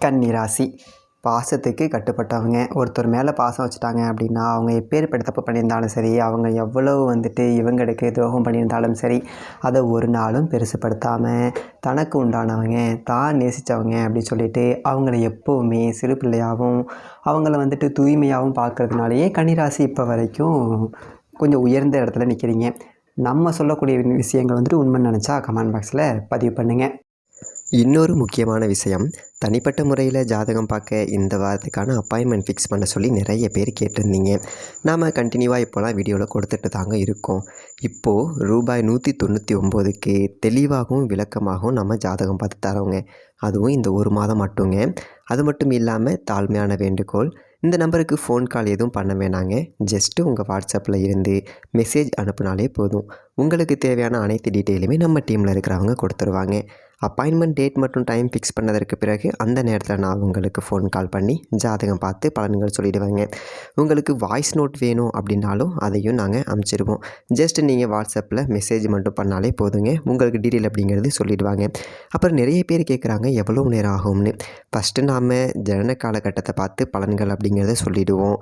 கன்னிராசி பாசத்துக்கு கட்டுப்பட்டவங்க. ஒருத்தர் மேலே பாசம் வச்சுட்டாங்க அப்படின்னா, அவங்க எப்பேற்பட்ட தப்பு பண்ணியிருந்தாலும் சரி, அவங்க எவ்வளவு இவங்களுக்கு துரோகம் பண்ணியிருந்தாலும் சரி, அதை ஒரு நாளும் பெருசுப்படுத்தாமல் தனக்கு உண்டானவங்க, தான் நேசித்தவங்க அப்படின்னு சொல்லிட்டு அவங்கள எப்போவுமே சிறு பிள்ளையாகவும் அவங்கள தூய்மையாகவும் பார்க்குறதுனாலேயே கன்னிராசி இப்போ வரைக்கும் கொஞ்சம் உயர்ந்த இடத்துல நிற்கிறீங்க. நம்ம சொல்லக்கூடிய விஷயங்கள் உண்மைன்னு நினச்சா கமெண்ட் பாக்ஸில் பதிவு பண்ணுங்கள். இன்னொரு முக்கியமான விஷயம், தனிப்பட்ட முறையில் ஜாதகம் பார்க்க இந்த வாரத்துக்கான அப்பாயின்மெண்ட் ஃபிக்ஸ் பண்ண சொல்லி நிறைய பேர் கேட்டிருந்தீங்க. நாம் கண்டினியூவாக இப்போலாம் வீடியோவில் கொடுத்துட்டு தாங்க இருக்கோம். இப்போது ரூபாய் 199க்கு தெளிவாகவும் விளக்கமாகவும் நம்ம ஜாதகம் பார்த்து தரோங்க. அதுவும் இந்த ஒரு மாதம் மட்டுங்க. அது மட்டும் இல்லாமல் தாழ்மையான வேண்டுகோள், இந்த நம்பருக்கு ஃபோன் கால் எதுவும் பண்ண வேணாங்க. ஜஸ்ட்டு உங்கள் வாட்ஸ்அப்பில் இருந்து மெசேஜ் அனுப்புனாலே போதும். உங்களுக்கு தேவையான அனைத்து டீட்டெயிலுமே நம்ம டீமில் இருக்கிறவங்க கொடுத்துருவாங்க. அப்பாயின்மெண்ட் டேட் மற்றும் டைம் ஃபிக்ஸ் பண்ணதற்கு பிறகு அந்த நேரத்தில் நான் உங்களுக்கு ஃபோன் கால் பண்ணி ஜாதகம் பார்த்து பலன்கள் சொல்லிவிடுவேங்க. உங்களுக்கு வாய்ஸ் நோட் வேணும் அப்படின்னாலும் அதையும் நாங்கள் அனுப்பிச்சிடுவோம். ஜஸ்ட் நீங்கள் வாட்ஸ்அப்பில் மெசேஜ் மட்டும் பண்ணாலே போதுங்க. உங்களுக்கு டீட்டெயில் அப்படிங்கிறது சொல்லிவிடுவாங்க. அப்புறம் நிறைய பேர் கேட்குறாங்க எவ்வளோ நேரம் ஆகும்னு. ஃபஸ்ட்டு நாம் ஜனன காலகட்டத்தை பார்த்து பலன்கள் அப்படிங்கிறத சொல்லிவிடுவோம்.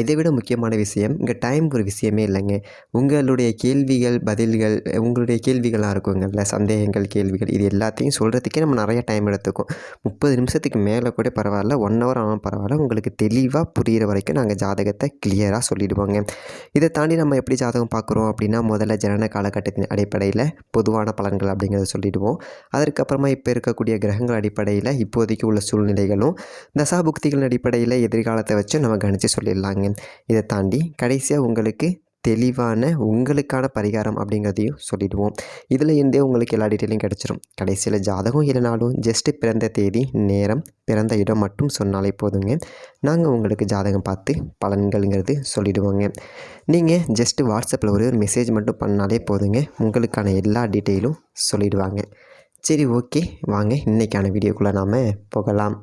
இதை விட முக்கியமான விஷயம், இங்கே டைம் ஒரு விஷயமே இல்லைங்க. உங்களுடைய கேள்விகள் பதில்கள், உங்களுடைய கேள்விகளாக இருக்குங்கள்ல, சந்தேகங்கள் கேள்விகள், இது எல்லாத்தையும் சொல்கிறதுக்கே நம்ம நிறைய டைம் எடுத்துக்கும். 30 நிமிஷத்துக்கு மேலே கூட பரவாயில்ல, 1 ஹவர் ஆனாலும் பரவாயில்ல, உங்களுக்கு தெளிவாக புரிகிற வரைக்கும் நாங்கள் ஜாதகத்தை கிளியராக சொல்லிவிடுவோங்க. இதை தாண்டி நம்ம எப்படி ஜாதகம் பார்க்குறோம் அப்படின்னா, முதல்ல ஜனன காலகட்டத்தின் அடிப்படையில் பொதுவான பலன்கள் அப்படிங்கிறத சொல்லிவிடுவோம். அதற்கப்புறமா இப்போ இருக்கக்கூடிய கிரகங்கள் அடிப்படையில் இப்போதைக்கு உள்ள சூழ்நிலைகளும் தசாபுக்திகளின் அடிப்படையில் எதிர்காலத்தை வச்சு நம்ம கணித்து சொல்லிடலாங்க. இதை தாண்டி கடைசியாக உங்களுக்கு தெளிவான உங்களுக்கான பரிகாரம் அப்படிங்கிறதையும் சொல்லிவிடுவோம். இதில் இருந்தே உங்களுக்கு எல்லா டீட்டெயிலும் கிடச்சிரும். கடைசியில் ஜாதகம் இல்லைனாலும் ஜஸ்ட்டு பிறந்த தேதி, நேரம், பிறந்த இடம் மட்டும் சொன்னாலே போதுங்க. நாங்கள் உங்களுக்கு ஜாதகம் பார்த்து பலன்கள்ங்கிறது சொல்லிவிடுவோங்க. நீங்கள் ஜஸ்ட்டு வாட்ஸ்அப்பில் ஒரு மெசேஜ் மட்டும் பண்ணாலே போதுங்க. உங்களுக்கான எல்லா டீட்டெயிலும் சொல்லிவிடுவாங்க. சரி, ஓகே, வாங்க இன்றைக்கான வீடியோக்குள்ளே நாம் போகலாம்.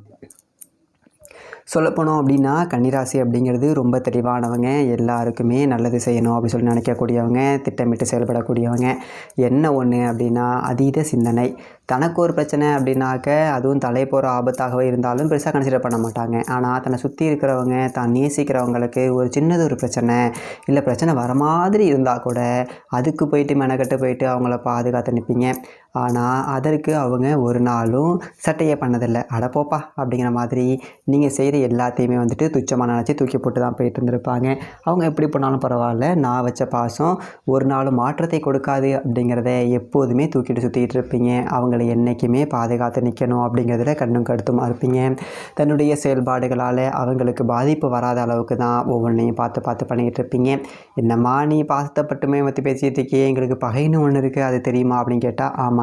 சொல்லப்போனோம் அப்படின்னா, கன்னிராசி அப்படிங்கிறது ரொம்ப தெளிவானவங்க. எல்லாருக்குமே நல்லது செய்யணும் அப்படின்னு சொல்லி நினைக்கக்கூடியவங்க, திட்டமிட்டு செயல்படக்கூடியவங்க. என்ன ஒன்று அப்படின்னா, அதீத சிந்தனை. தனக்கு ஒரு பிரச்சனை அப்படின்னாக்க அதுவும் தலை போகிற ஆபத்தாகவே இருந்தாலும் பெருசாக கன்சிடர் பண்ண மாட்டாங்க. ஆனால் தன்னை சுற்றி இருக்கிறவங்க, தான் நேசிக்கிறவங்களுக்கு ஒரு சின்னது ஒரு பிரச்சனை இல்லை பிரச்சனை வர மாதிரி இருந்தால் கூட அதுக்கு போயிட்டு மெனக்கட்டு போயிட்டு அவங்கள பாதுகாத்து நிற்பீங்க. ஆனால் அதற்கு அவங்க ஒரு நாளும் சட்டையே பண்ணதில்லை. அடப்போப்பா அப்படிங்கிற மாதிரி நீங்கள் செய்கிற எல்லாத்தையுமே துச்சமாக நினச்சி தூக்கி போட்டு தான் போயிட்டு இருந்திருப்பாங்க. அவங்க எப்படி பண்ணாலும் பரவாயில்ல, நான் வச்ச பாசம் ஒரு நாளும் மாற்றத்தை கொடுக்காது அப்படிங்கிறத எப்போதுமே தூக்கிட்டு சுற்றிக்கிட்டு இருப்பீங்க. அவங்களை என்றைக்குமே பாதுகாத்து நிற்கணும் அப்படிங்கிறதுல கண்ணும் கருத்துமாக இருப்பீங்க. தன்னுடைய செயல்பாடுகளால் அவங்களுக்கு பாதிப்பு வராத அளவுக்கு தான் ஒவ்வொன்றையும் பார்த்து பார்த்து பண்ணிக்கிட்டு இருப்பீங்க. என்னம்மா நீ பாசத்தை மட்டுமே பற்றி பேசிகிட்டு இருக்கியே, எங்களுக்கு பகைன்னு ஒன்று இருக்குது, அது தெரியுமா அப்படின்னு கேட்டால் ஆமாங்க.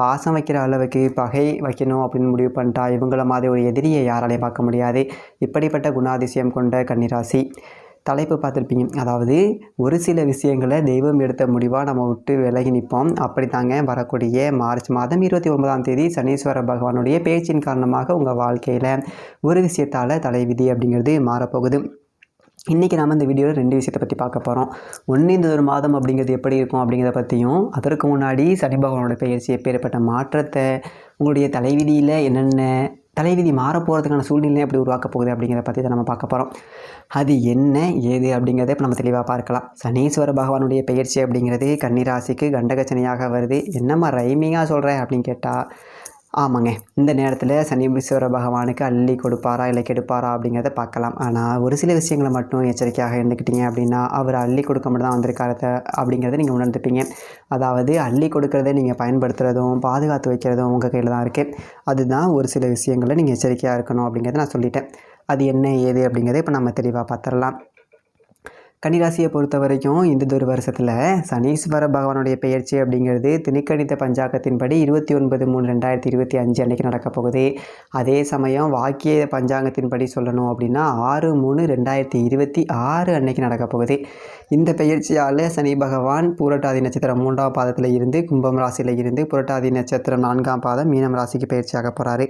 பாசம் வைக்கிற அளவுக்கு பகை வைக்கணும் அப்படின்னு முடிவு பண்ணிட்டா இவங்கள மாதிரி ஒரு எதிரியை யாராலையும் பார்க்க முடியாது. இப்படிப்பட்ட குணாதிசயம் கொண்ட கன்னிராசி. தலைப்பு பார்த்துருப்பீங்க, அதாவது ஒரு சில விஷயங்களை தெய்வம் எடுத்த முடிவாக நம்ம விட்டு விலகி நிற்போம். அப்படித்தாங்க வரக்கூடிய மார்ச் மாதம் 29ஆம் தேதி சனீஸ்வர பகவானுடைய பேச்சின் காரணமாக உங்கள் வாழ்க்கையில் ஒரு விஷயத்தால் தலைவிதி அப்படிங்கிறது மாறப்போகுது. இன்றைக்கி நாம் இந்த வீடியோவில் 2 விஷயத்தை பற்றி பார்க்க போகிறோம். ஒன்று, இந்த ஒரு மாதம் அப்படிங்கிறது எப்படி இருக்கும் அப்படிங்கிறத பற்றியும், அதற்கு முன்னாடி சனி பகவானோட பெயர்ச்சி எப்பேற்பட்ட மாற்றத்தை, உங்களுடைய தலைவிதியில் என்னென்ன தலைவிதி மாறப்போகிறதுக்கான சூழ்நிலை எப்படி உருவாக்க போகுது அப்படிங்கிறத பற்றி தான் நம்ம பார்க்க போகிறோம். அது என்ன ஏது அப்படிங்கிறத இப்போ நம்ம தெளிவாக பார்க்கலாம். சனீஸ்வர பகவானுடைய பெயர்ச்சி அப்படிங்கிறது கன்னிராசிக்கு கண்டகச்சனையாக வருது. என்னம்மா ரைமிங்காக சொல்கிறேன் அப்படின்னு கேட்டால் ஆமாங்க, இந்த நேரத்தில் சனீஸ்வர பகவானுக்கு அள்ளி கொடுப்பாரா இல்லை கெடுப்பாரா அப்படிங்கிறத பார்க்கலாம். ஆனால் ஒரு சில விஷயங்களை மட்டும் எச்சரிக்கையாக இருந்துக்கிட்டீங்க அப்படின்னா அவர் அள்ளி கொடுக்க மட்டும் தான் வந்திருக்காரு அப்படிங்கிறத நீங்கள் உணர்ந்துப்பீங்க. அதாவது அள்ளி கொடுக்கறத நீங்கள் பயன்படுத்துகிறதும் பாதுகாத்து வைக்கிறதும் உங்கள் கையில் தான் இருக்குது. அதுதான் ஒரு சில விஷயங்களை நீங்கள் எச்சரிக்கையாக இருக்கணும் அப்படிங்கிறத நான் சொல்லிட்டேன். அது என்ன ஏது அப்படிங்கிறத இப்போ நம்ம தெளிவாக பார்த்துடலாம். கன்னிராசியை பொறுத்த வரைக்கும் இந்த ஒரு வருஷத்தில் சனீஸ்வர பகவானுடைய பெயர்ச்சி அப்படிங்கிறது திணைக்கணித பஞ்சாங்கத்தின்படி 29/3/2025 அன்றைக்கி நடக்க போகுது. அதே சமயம் வாக்கிய பஞ்சாங்கத்தின்படி சொல்லணும் அப்படின்னா 6/3/2026 அன்றைக்கி நடக்க போகுது. இந்த பெயர்ச்சியால் சனி பகவான் பூரட்டாதி நட்சத்திரம் 3ஆம் பாதத்தில் இருந்து கும்பம் ராசியில் இருந்து புரட்டாதி நட்சத்திரம் 4ஆம் பாதம் மீனம் ராசிக்கு பயிற்சியாக போகிறாரு.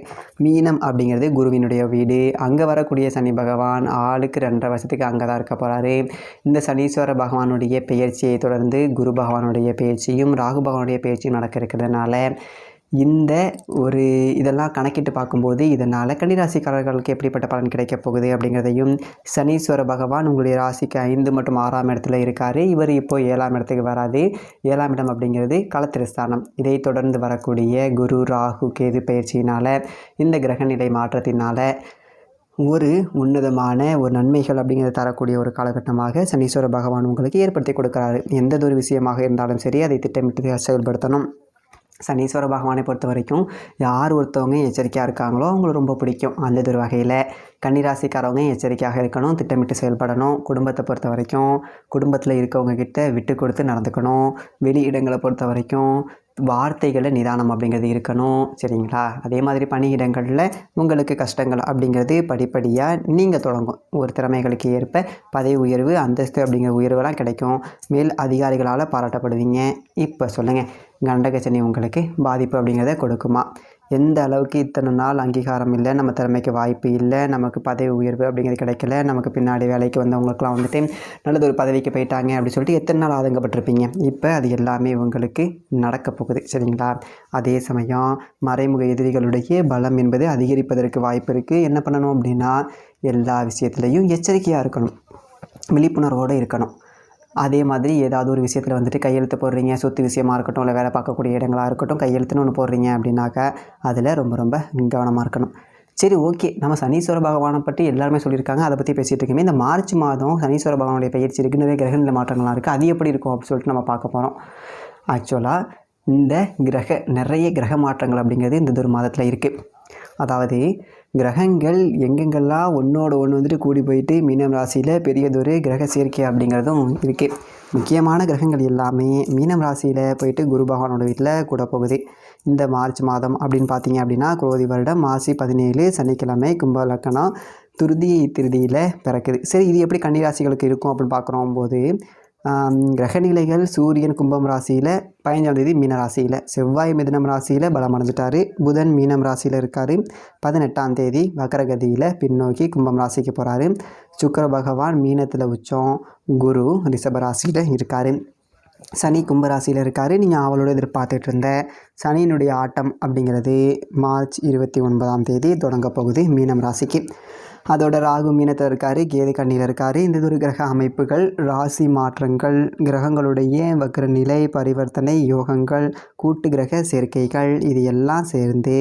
மீனம் அப்படிங்கிறது குருவினுடைய வீடு. அங்கே வரக்கூடிய சனி பகவான் ஆளுக்கு 2.5 வருஷத்துக்கு அங்கே தான் இருக்க போகிறாரு. இந்த சனீஸ்வர பகவானுடைய பெயர்ச்சியை தொடர்ந்து குரு பகவானுடைய பெயர்ச்சியும் ராகு பகவானுடைய பெயர்ச்சியும் நடக்க இருக்கிறதுனால இந்த ஒரு இதெல்லாம் கணக்கிட்டு பார்க்கும்போது இதனால் கன்னிராசிக்காரர்களுக்கு எப்படிப்பட்ட பலன் கிடைக்கப் போகுது அப்படிங்கிறதையும், சனீஸ்வர பகவான் உங்களுடைய ராசிக்கு 5 மற்றும் 6ஆம் இடத்துல இருக்கார். இவர் இப்போது 7ஆம் இடத்துக்கு வராது. 7ஆம் இடம் அப்படிங்கிறது களத்திரஸ்தானம். இதை தொடர்ந்து வரக்கூடிய குரு, ராகு, கேது பயிற்சியினால், இந்த கிரகநிலை மாற்றத்தினால் ஒரு உன்னதமான ஒரு நன்மைகள் அப்படிங்கிறத தரக்கூடிய ஒரு காலகட்டமாக சனீஸ்வர பகவான் உங்களுக்கு ஏற்படுத்தி கொடுக்குறாரு. எந்ததொரு விஷயமாக இருந்தாலும் சரி, அதை திட்டமிட்டு செயல்படுத்தணும். சனீஸ்வர பகவானை பொறுத்த வரைக்கும் யார் ஒருத்தவங்க எச்சரிக்கையாக இருக்காங்களோ அவங்களுக்கு ரொம்ப பிடிக்கும். அந்த ஒரு வகையில் கன்னிராசிக்காரவங்க எச்சரிக்கையாக இருக்கணும், திட்டமிட்டு செயல்படணும். குடும்பத்தை பொறுத்த வரைக்கும் குடும்பத்தில் இருக்கவங்க கிட்ட விட்டு கொடுத்து நடந்துக்கணும். வெளி இடங்களை பொறுத்த வரைக்கும் வார்த்தைகளில் நிதானம் அப்படிங்கிறது இருக்கணும். சரிங்களா? அதே மாதிரி பணியிடங்களில் உங்களுக்கு கஷ்டங்கள் அப்படிங்கிறது படிப்படியாக நீங்கள் தொடங்கும். ஒரு திறமைகளுக்கு ஏற்ப பதவி உயர்வு, அந்தஸ்து அப்படிங்கிற உயர்வெல்லாம் கிடைக்கும். மேல் அதிகாரிகளால் பாராட்டப்படுவீங்க. இப்போ சொல்லுங்கள், கண்டகச்சனி உங்களுக்கு பாதிப்பு அப்படிங்கிறத கொடுக்குமா? எந்த அளவுக்கு இத்தனை நாள் அங்கீகாரம் இல்லை, நம்ம திறமைக்கு வாய்ப்பு இல்லை, நமக்கு பதவி உயர்வு அப்படிங்கிறது கிடைக்கல, நமக்கு பின்னாடி வேலைக்கு வந்தவங்களுக்குலாம் வந்துட்டு நல்லது ஒரு பதவிக்கு போயிட்டாங்க அப்படி சொல்லிட்டு எத்தனை நாள் ஆதங்கப்பட்டிருப்பீங்க. இப்போ அது எல்லாமே உங்களுக்கு நடக்க போகுது. சரிங்களா? அதே சமயம் மறைமுக எதிரிகளுடைய பலம் என்பது அதிகரிப்பதற்கு வாய்ப்பு இருக்குது. என்ன பண்ணணும் அப்படின்னா, எல்லா விஷயத்துலையும் எச்சரிக்கையாக இருக்கணும், விழிப்புணர்வோடு இருக்கணும். அதே மாதிரி ஏதாவது ஒரு விஷயத்தில் வந்துட்டு கையெழுத்து போடுறீங்க, சொத்து விஷயமா இருக்கட்டும், இல்லை வேலை பார்க்கக்கூடிய இடங்களாக இருக்கட்டும், கையெழுத்துன்னு ஒன்று போடுறீங்க அப்படின்னாக்கா அதில் ரொம்ப ரொம்ப கவனமாக இருக்கணும். சரி, ஓகே, நம்ம சனீஸ்வர பகவானை பற்றி எல்லாருமே சொல்லியிருக்காங்க, அதை பற்றி பேசிகிட்டு இருக்கோமே. இந்த மார்ச் மாதம் சனீஸ்வர பகவானுடைய பயிற்சி இருக்குது, நிறைய கிரகநிலை மாற்றங்கள்லாம் இருக்குது. அது எப்படி இருக்கும் அப்படின்னு சொல்லிட்டு நம்ம பார்க்க போகிறோம். ஆக்சுவலாக இந்த நிறைய கிரக மாற்றங்கள் அப்படிங்கிறது இந்த ஒரு மாதத்தில் இருக்குது. அதாவது கிரகங்கள் எங்கெங்கெல்லாம் ஒன்றோட ஒன்று வந்துட்டு கூடி போயிட்டு மீனம் ராசியில் பெரியதொரு கிரக சேர்க்கை அப்படிங்கிறதும் இருக்குது. முக்கியமான கிரகங்கள் எல்லாமே மீனம் ராசியில் போயிட்டு குரு பகவானோட வீட்டில் கூட போகுது. இந்த மார்ச் மாதம் அப்படின்னு பார்த்தீங்க அப்படின்னா, குரோதி வருடம் மாசி 17 சனிக்கிழமை கும்ப லக்கணம் திருதியில் பிறக்குது. சரி, இது எப்படி கன்னிராசிகளுக்கு இருக்கும் அப்படின்னு பார்க்குறோம் போது, கிரகநிலைகள் சூரியன் கும்பம் ராசியில், 15ஆம் தேதி மீன ராசியில், செவ்வாய் மிதுனம் ராசியில் பலம் அடைஞ்சிட்டார், புதன் மீனம் ராசியில் இருக்கார், 18ஆம் தேதி வக்கரகதியில் பின்னோக்கி கும்பம் ராசிக்கு போகிறாரு, சுக்கிர பகவான் மீனத்தில் உச்சம், குரு ரிஷப ராசியில் இருக்கார், சனி கும்பராசியில் இருக்கார். நீங்கள் அவளோட எதிர்பார்த்துட்டு இருந்த சனியினுடைய ஆட்டம் அப்படிங்கிறது மார்ச் 29ஆம் தேதி தொடங்க போகுது மீனம் ராசிக்கு. அதோட ராகு மீனத்தில் இருக்கார், கேது கண்ணியில் இருக்கார். இந்த ஒரு கிரக அமைப்புகள், ராசி மாற்றங்கள், கிரகங்களுடைய வக்ர நிலை பரிவர்த்தனை, யோகங்கள், கூட்டு கிரக சேர்க்கைகள், இது எல்லாம் சேர்ந்து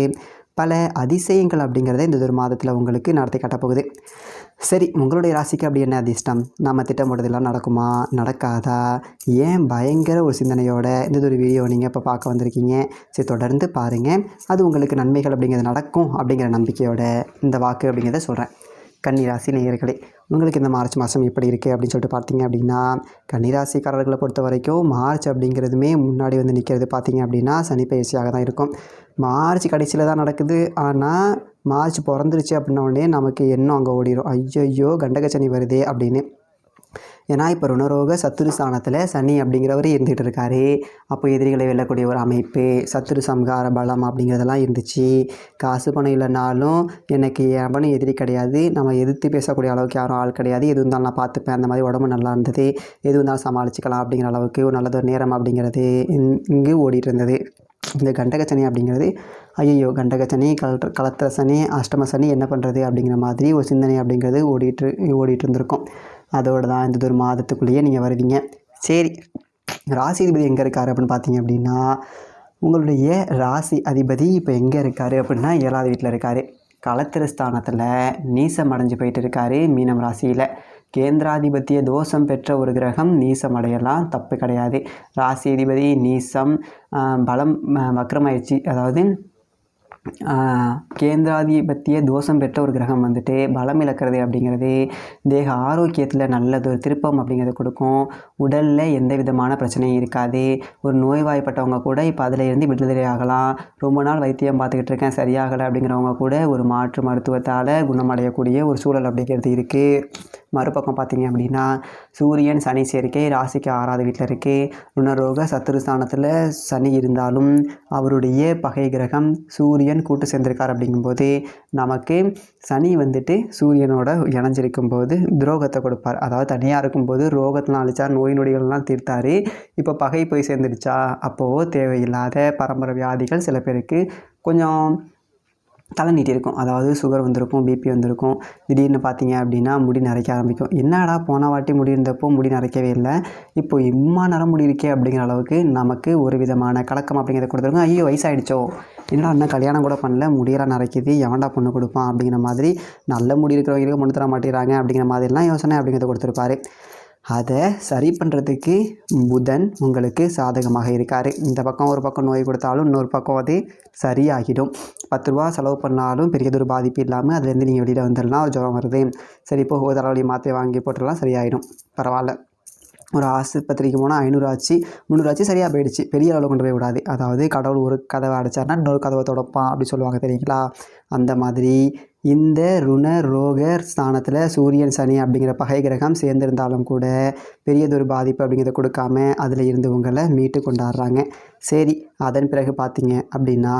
பல அதிசயங்கள் அப்படிங்கிறத இந்த ஒரு மாதத்தில் உங்களுக்கு நடத்தி காட்டப்போகுது. சரி, உங்களுடைய ராசிக்கு அப்படி என்ன அதிர்ஷ்டம்? நம்ம திட்டமிட்டதெல்லாம் நடக்குமா, நடக்காதா? ஏன் பயங்கர ஒரு சிந்தனையோட இந்த ஒரு வீடியோ நீங்கள் இப்போ பார்க்க வந்திருக்கீங்க? சரி, தொடர்ந்து பாருங்கள். அது உங்களுக்கு நன்மைகள் அப்படிங்கிறது நடக்கும் அப்படிங்கிற நம்பிக்கையோட இந்த வாக்கு அப்படிங்கிறத சொல்கிறேன். கன்னிராசி நேயர்களே, உங்களுக்கு இந்த மார்ச் மாதம் எப்படி இருக்குது அப்படின்னு சொல்லிட்டு பார்த்தீங்க அப்படின்னா, கன்னிராசிக்காரர்களை பொறுத்த வரைக்கும் மார்ச் அப்படிங்கிறதுமே முன்னாடி வந்து நிற்கிறது பார்த்தீங்க அப்படின்னா சனி பயிற்சியாக தான் இருக்கும். மார்ச் கடைசியில் தான் நடக்குது. ஆனால் மார்ச் பிறந்துருச்சு அப்படின்ன உடனே நமக்கு எண்ணம் அங்கே ஓடிடும், ஐயோ கண்டகச்சனி வருதே அப்படின்னு. ஏன்னா இப்போ ருணரோக சத்துரு ஸ்தானத்தில் சனி அப்படிங்கிறவர் இருந்துகிட்டு இருக்காரு. அப்போ எதிரிகளை வெல்லக்கூடிய ஒரு அமைப்பு, சத்துரு சம்ஹார பலம் அப்படிங்கிறதெல்லாம் இருந்துச்சு. காசு பணம் இல்லைனாலும் எனக்கு எவனும் எதிரி கிடையாது, நம்ம எதிர்த்து பேசக்கூடிய அளவுக்கு யாரும் ஆள் கிடையாது, எது இருந்தாலும் நான் பார்த்துப்பேன், அந்த மாதிரி உடம்பு நல்லா இருந்தது, எது இருந்தாலும் சமாளிச்சுக்கலாம் அப்படிங்கிற அளவுக்கு ஒரு நல்லதொரு நேரம் அப்படிங்கிறது இங்கு ஓடிட்டு இருந்தது. இந்த கண்டகச்சனி அப்படிங்கிறது, ஐயோ கண்டகச்சனி, களத்திர சனி, அஷ்டம சனி, என்ன பண்ணுறது அப்படிங்கிற மாதிரி ஒரு சிந்தனை அப்படிங்கிறது ஓடிட்டு இருந்திருக்கும். அதோடு தான் இந்த ஒரு மாதத்துக்குள்ளேயே நீங்கள் வருவீங்க. சரி, ராசி அதிபதி எங்கே இருக்கார் அப்படின்னு பார்த்தீங்க அப்படின்னா, உங்களுடைய ராசி அதிபதி இப்போ எங்கே இருக்கார் அப்படின்னா 7ஆவது வீட்டில் இருக்கார். களத்திரஸ்தானத்தில் நீசம் அடைஞ்சு போயிட்டு இருக்கார் மீனம் ராசியில். கேந்திராதிபத்திய தோஷம் பெற்ற ஒரு கிரகம் நீசம் அடையலாம், தப்பு கிடையாது. ராசி அதிபதி நீசம், பலம் வக்ரமாயிடுச்சு. அதாவது கேந்திராதிபத்திய தோஷம் பெற்ற ஒரு கிரகம் வந்துட்டு பலம் இழக்கிறது அப்படிங்கிறது தேக ஆரோக்கியத்தில் நல்லது ஒரு திருப்பம் அப்படிங்கிறத கொடுக்கும். உடலில் எந்த விதமான பிரச்சனையும் இருக்காது. ஒரு நோய்வாய்ப்பட்டவங்க கூட இப்போ அதில் இருந்து விடுதலை ஆகலாம். ரொம்ப நாள் வைத்தியம் பார்த்துக்கிட்டு இருக்கேன் சரியாகலை அப்படிங்கிறவங்க கூட ஒரு மாற்று மருத்துவத்தால் குணமடையக்கூடிய ஒரு சூழல் அப்படிங்கிறது இருக்குது. மறுபக்கம் பார்த்தீங்க அப்படின்னா, சூரியன் சனி சேர்க்கை ராசிக்கு 6ஆவது வீட்டில் இருக்குது. ருணரோக சத்துருஸ்தானத்தில் சனி இருந்தாலும் அவருடைய பகை கிரகம் சூரியன் புதன் கூட்டு சேர்ந்திருக்கார் அப்படிங்கும்போது நமக்கு சனி வந்துட்டு சூரியனோட இணைஞ்சிருக்கும் போது துரோகத்தை கொடுப்பார். அதாவது தனியாக இருக்கும்போது ரோகத்தெலாம் அழிச்சார், நோய் நொடிகள்லாம் தீர்த்தார். இப்போ பகை போய் சேர்ந்துடுச்சா, அப்போது தேவையில்லாத பரம்பரை வியாதிகள் சில பேருக்கு கொஞ்சம் தலை நீட்டியிருக்கும். அதாவது சுகர் வந்திருக்கும், பிபி வந்திருக்கும். திடீர்னு பார்த்தீங்க அப்படின்னா முடி நரைக்க ஆரம்பிக்கும். என்னடா போன வாட்டி முடி இருந்தப்போ முடி நரைக்கவே இல்லை, இப்போ இம்மா நேரம் முடி இருக்கே அப்படிங்கிற அளவுக்கு நமக்கு ஒரு விதமான கலக்கம் அப்படிங்கிறத கொடுத்துருக்கோம். ஐயோ வயசாகிடுச்சோ, என்னடா இன்னும் கல்யாணம் கூட பண்ணல, முடியெல்லாம் நரைக்குது, எவன்டா பொண்ணு கொடுப்பான் அப்படிங்கிற மாதிரி, நல்ல முடி இருக்கிறவங்களுக்கு பொண்ணு தர மாட்டேங்கிறாங்க அப்படிங்கிற மாதிரிலாம் யோசனை அப்படிங்கிறத கொடுத்துருப்பாரு. அதை சரி பண்ணுறதுக்கு புதன் உங்களுக்கு சாதகமாக இருக்கார். இந்த பக்கம் ஒரு பக்கம் நோய் கொடுத்தாலும் இன்னொரு பக்கம் அது சரியாகிடும். 10 ரூபா செலவு பண்ணாலும் பெரியதொரு பாதிப்பு இல்லாமல் அதுலேருந்து நீங்கள் வெளியில் வந்துடலாம். ஒரு ஜுரம் வருது, சரி இப்போ தலைவலி மாத்திரை வாங்கி போட்டுடலாம், சரியாயிடும், பரவாயில்ல. ஒரு ஆஸ்பத்திரிக்கு போனால் 500 ஆச்சு, 300 ஆச்சு, சரியாக போயிடுச்சு. பெரிய அளவில் கொண்டு போய் விடாது. அதாவது கடவுள் ஒரு கதவை அடைச்சார்னா இன்னொரு கதவை தொடப்பான் அப்படி சொல்லுவாங்க தெரியுங்களா. அந்த மாதிரி இந்த ருண ரோக ஸ்தானத்தில் சூரியன் சனி அப்படிங்கிற பகை கிரகம் சேர்ந்திருந்தாலும் கூட பெரியதொரு பாதிப்பு அப்படிங்கிறத கொடுக்காம அதில் இருந்து உங்களை மீட்டு கொண்டாடுறாங்க. சரி, அதன் பிறகு பார்த்தீங்க அப்படின்னா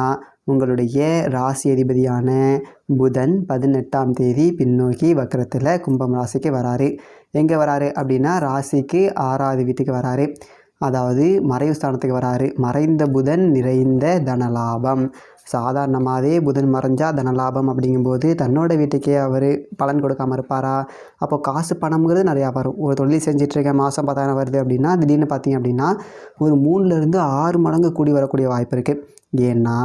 உங்களுடைய ராசி அதிபதியான புதன் 18ஆம் தேதி பின்னோக்கி வக்கரத்தில் கும்பம் ராசிக்கு வராரு. எங்கே வராரு அப்படின்னா ராசிக்கு 6வது வீட்டுக்கு வராரு. அதாவது மறைவு ஸ்தானத்துக்கு வராரு. மறைந்த புதன் நிறைந்த தனலாபம். சாதாரணமாகவே புதன் மறைஞ்சால் தனலாபம் அப்படிங்கும்போது தன்னோட வீட்டுக்கே அவர் பலன் கொடுக்காமல் இருப்பாரா? அப்போ காசு பணம்ங்கிறது நிறையா வரும். ஒரு தொழில் செஞ்சிட்ருக்கேன், மாதம் 10,000 வருது அப்படின்னா திடீர்னு பார்த்தீங்க அப்படின்னா ஒரு 3லேருந்து 6 மடங்கு கூடி வரக்கூடிய வாய்ப்பு இருக்குது. ஏன்னா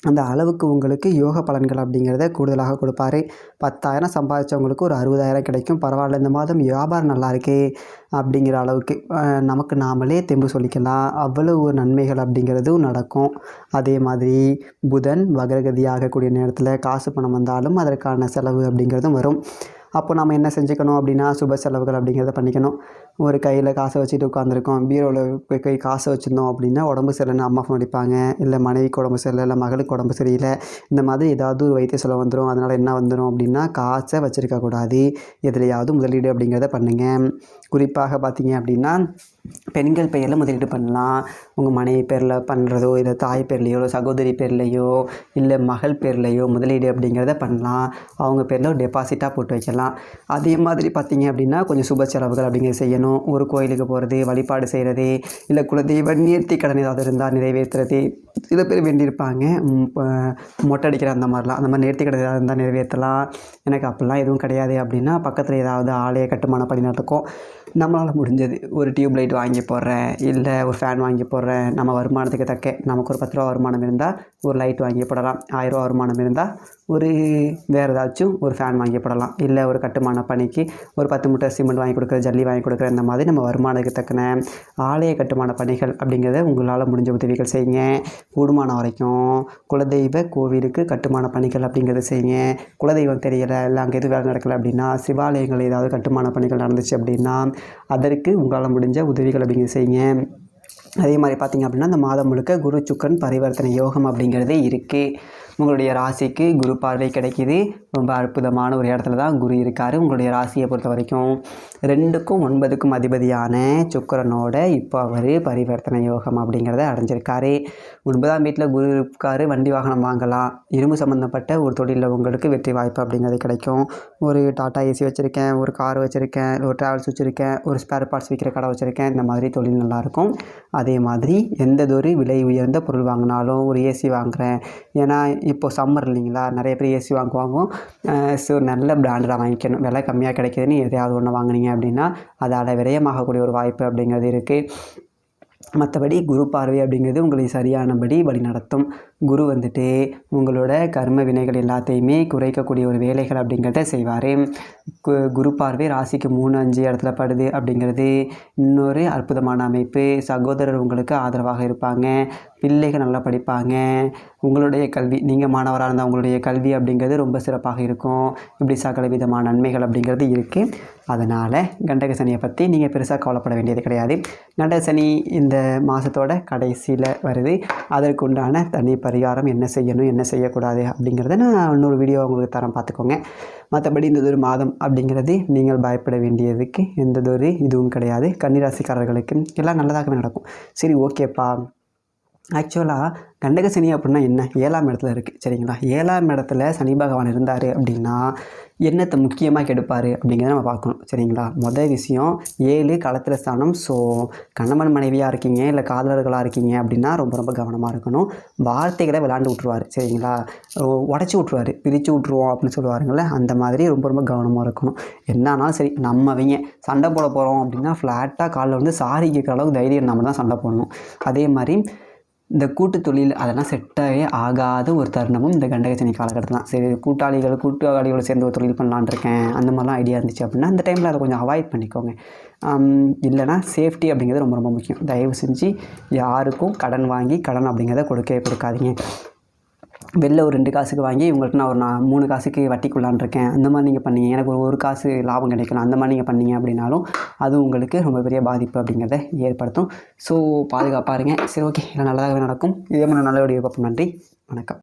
அந்த அளவுக்கு உங்களுக்கு யோக பலன்கள் அப்படிங்கிறத கூடுதலாக கொடுப்பாரு. 10,000 சம்பாதிச்சவங்களுக்கு ஒரு 60,000 கிடைக்கும். பரவாயில்ல, இந்த மாதம் வியாபாரம் நல்லா இருக்கே அப்படிங்கிற அளவுக்கு நமக்கு நாமளே தெம்பு சொல்லிக்கலாம். அவ்வளவு ஒரு நன்மைகள் அப்படிங்கிறதும் நடக்கும். அதே மாதிரி புதன் வக்ரகதியாகக்கூடிய நேரத்தில் காசு பணம் வந்தாலும் அதற்கான செலவு அப்படிங்கிறதும் வரும். அப்போ நம்ம என்ன செஞ்சுக்கணும் அப்படின்னா சுப செலவுகள் அப்படிங்கிறத பண்ணிக்கணும். ஒரு கையில் காசை வச்சுட்டு உட்காந்துருக்கோம், பீரோவில் கை காசை வச்சுருந்தோம் அப்படின்னா உடம்பு சரியில்லைன்னு அம்மா ஃபோன் அடிப்பாங்க, இல்லை மனைவிக்கு உடம்பு சரியில்லை, இல்லை மகளுக்கு உடம்பு சரியில்லை, இந்த மாதிரி ஏதாவது ஒரு வைத்திய செலவு வந்துடும். அதனால் என்ன வந்துடும் அப்படின்னா காசை வச்சுருக்கக்கூடாது, எதுலையாவது முதலீடு அப்படிங்கிறத பண்ணுங்கள். குறிப்பாக பார்த்தீங்க அப்படின்னா பெண்கள் பெயரில் முதலீடு பண்ணலாம். உங்கள் மனைவி பேரில் பண்ணுறதோ, இல்லை தாய் பேர்லையோ, இல்லை சகோதரி பேர்லையோ, இல்லை மகள் பேர்லையோ முதலீடு அப்படிங்கிறத பண்ணலாம். அவங்க பேரில் ஒரு டெபாசிட்டாக போட்டு வைக்கலாம். அதே மாதிரி பார்த்தீங்க அப்படின்னா கொஞ்சம் சுப செலவுகள் அப்படிங்கிறது செய்யணும். ஒரு கோயிலுக்கு போகிறது, வழிபாடு செய்கிறது, இல்லை குலதெய்வ நேர்த்தி கடன் ஏதாவது இருந்தால் நிறைவேற்றுறது. சில பேர் வேண்டியிருப்பாங்க மொட்டை அடிக்கிற அந்த மாதிரிலாம், அந்த மாதிரி நேர்த்தி கடன் ஏதாவது இருந்தால் நிறைவேற்றலாம். எனக்கு அப்படிலாம் எதுவும் கிடையாது அப்படின்னா பக்கத்தில் ஏதாவது ஆலய கட்டுமான பணி நடக்கும். நம்மளால் முடிஞ்சது ஒரு டியூப் லைட் வாங்கி போடுறேன், இல்லை ஒரு ஃபேன் வாங்கி போடுறேன். நம்ம வருமானத்துக்கு தக்க நமக்கு ஒரு 10 ரூபா வருமானம் இருந்தால் ஒரு லைட் வாங்கி போடலாம். 1000 ரூபா வருமானம் இருந்தால் ஒரு வேறு ஏதாச்சும் ஒரு ஃபேன் வாங்கி போடலாம். இல்லை ஒரு கட்டுமான பணிக்கு ஒரு 10 மூட்டை சிமெண்ட் வாங்கி கொடுக்குற, ஜல்லி வாங்கி கொடுக்குற, இந்த மாதிரி நம்ம வருமானத்துக்கு தக்கன ஆலய கட்டுமான பணிகள் அப்படிங்கிறத உங்களால் முடிஞ்ச உதவிகள் செய்யுங்க. கூடுமான வரைக்கும் குலதெய்வ கோவிலுக்கு கட்டுமான பணிகள் அப்படிங்கிறத செய்யுங்க. குலதெய்வம் தெரியலை, இல்லை அங்கே எதுவும் வேலை நடக்கலை அப்படின்னா சிவாலயங்கள் ஏதாவது கட்டுமான பணிகள் நடந்துச்சு அப்படின்னா அதற்கு உங்களால் முடிஞ்ச உதவிகள் அப்படிங்கிறது செய்யுங்க. அதே மாதிரி பார்த்திங்க அப்படின்னா இந்த மாதம் முழுக்க குரு சுக்கிரன் பரிவர்த்தனை யோகம் அப்படிங்கிறது இருக்குது. உங்களுடைய ராசிக்கு குரு பார்வை கிடைக்கிது. ரொம்ப அற்புதமான ஒரு இடத்துல தான் குரு இருக்கார். உங்களுடைய ராசியை பொறுத்த வரைக்கும் 2க்கும் 9க்கும் அதிபதியான சுக்கிரனோட இப்போ அவர் பரிவர்த்தனை யோகம் அப்படிங்கிறத அடைஞ்சிருக்காரு. 9ஆம் வீட்டில் குரு இருக்கார். வண்டி வாகனம் வாங்கலாம். இரும்பு சம்மந்தப்பட்ட ஒரு தொழிலில் உங்களுக்கு வெற்றி வாய்ப்பு அப்படிங்கிறது கிடைக்கும். ஒரு டாட்டா ஏசி வச்சுருக்கேன், ஒரு கார் வச்சுருக்கேன், ஒரு ட்ராவல்ஸ் வச்சுருக்கேன், ஒரு ஸ்பேர் பார்ட்ஸ் விற்கிற கடை வச்சுருக்கேன், இந்த மாதிரி தொழில் நல்லாயிருக்கும். அதே மாதிரி எந்ததொரு விலை உயர்ந்த பொருள் வாங்கினாலும் ஒரு ஏசி வாங்குகிறேன், ஏன்னா இப்போது சம்மர் இல்லைங்களா, நிறைய பேர் ஏசி வாங்குவாங்க. ஸோ நல்ல பிராண்டடாக வாங்கிக்கணும். விலை கம்மியாக கிடைக்கிதுன்னு எதையாவது ஒன்று வாங்கினீங்க அப்படின்னா அதால் விரயமாகக்கூடிய ஒரு வாய்ப்பு அப்படிங்கிறது இருக்குது. மற்றபடி குரு பார்வை அப்படிங்கிறது உங்களை சரியானபடி வழி நடத்தும். குரு வந்துட்டு உங்களோட கர்ம வினைகள் எல்லாத்தையுமே குறைக்கக்கூடிய ஒரு வேலைகள் அப்படிங்கிறத செய்வார். குரு பார்வை ராசிக்கு 3, 5 இடத்துல படுது அப்படிங்கிறது இன்னொரு அற்புதமான அமைப்பு. சகோதரர் உங்களுக்கு ஆதரவாக இருப்பாங்க, பிள்ளைகள் நல்லா படிப்பாங்க, உங்களுடைய கல்வி, நீங்கள் மாணவராக இருந்தால் உங்களுடைய கல்வி அப்படிங்கிறது ரொம்ப சிறப்பாக இருக்கும். இப்படி சகல விதமான நன்மைகள் அப்படிங்கிறது இருக்குது. அதனால் கண்டக சனியை பற்றி நீங்கள் பெருசாக கவலைப்பட வேண்டியது கிடையாது. கண்டக சனி இந்த மாதத்தோட கடைசியில் வருது. அதற்கு உண்டான தனி பரிகாரம் என்ன செய்யணும், என்ன செய்யக்கூடாது அப்படிங்கிறத நான் இன்னொரு வீடியோ உங்களுக்கு தரேன், பார்த்துக்கோங்க. மற்றபடி இந்ததொரு மாதம் அப்படிங்கிறது நீங்கள் பயப்பட வேண்டியதுக்கு எந்ததொரு இதுவும் கிடையாது. கன்னிராசிக்காரர்களுக்கு எல்லாம் நல்லதாகவே நடக்கும். சரி, ஓகேப்பா, ஆக்சுவலாக கண்டக சனி அப்படின்னா என்ன? 7ஆம் இடத்துல இருக்குது சரிங்களா. 7ஆம் இடத்துல சனி பகவான் இருந்தார் அப்படின்னா என்னத்தை முக்கியமாக கெடுப்பார் அப்படிங்கிறத நம்ம பார்க்கணும் சரிங்களா. மொதல் விஷயம் 7 களத்திர ஸ்தானம். ஸோ கணவன் மனைவியாக இருக்கீங்க இல்லை காதலர்களாக இருக்கீங்க அப்படின்னா ரொம்ப ரொம்ப கவனமாக இருக்கணும். வார்த்தைகளை விளாண்டு விட்ருவார் சரிங்களா. உடச்சி விட்ருவார், பிரித்து விட்ருவோம் அப்படின்னு சொல்லுவாருங்களே, அந்த மாதிரி ரொம்ப ரொம்ப கவனமாக இருக்கணும். என்னன்னாலும் சரி, நம்மவங்க சண்டை போட போகிறோம் அப்படின்னா ஃப்ளாட்டாக காலில் வந்து சாரி கேட்குற அளவுக்கு தைரியம் நம்ம தான் சண்டை போடணும். அதே மாதிரி இந்த கூட்டு தொழில் அதெல்லாம் செட்டாகவே ஆகாத ஒரு தருணமும் இந்த கண்டகச்சனி காலகட்டத்தில் தான். சரி, கூட்டாளிகளோடு சேர்ந்து ஒரு தொழில் பண்ணலான்னு இருக்கேன், அந்த மாதிரிலாம் ஐடியா இருந்துச்சு அப்படின்னா அந்த டைமில் அதை கொஞ்சம் அவாய்ட் பண்ணிக்கோங்க. இல்லைனா சேஃப்டி அப்படிங்கிறது ரொம்ப ரொம்ப முக்கியம். தயவு செஞ்சு யாருக்கும் கடன் வாங்கி கடன் அப்படிங்கிறத கொடுக்கவே கொடுக்காதீங்க. வெளில ஒரு 2 காசுக்கு வாங்கி இவங்கள்ட்ட நான் 3 காசுக்கு வட்டிக்குள்ளான் இருக்கேன், அந்த மாதிரி நீங்கள் பண்ணீங்க, எனக்கு ஒரு காசு லாபம் கிடைக்கணும், அந்த மாதிரி நீங்கள் பண்ணீங்க அப்படின்னாலும் அது உங்களுக்கு ரொம்ப பெரிய பாதிப்பு அப்படிங்கிறத ஏற்படுத்தும். ஸோ பாதுகாப்பாக இருங்க. சரி, ஓகே, எல்லாம் நல்லதாகவே நடக்கும். இதே மாதிரி நல்ல வீடியோ பார்ப்போம். நன்றி, வணக்கம்.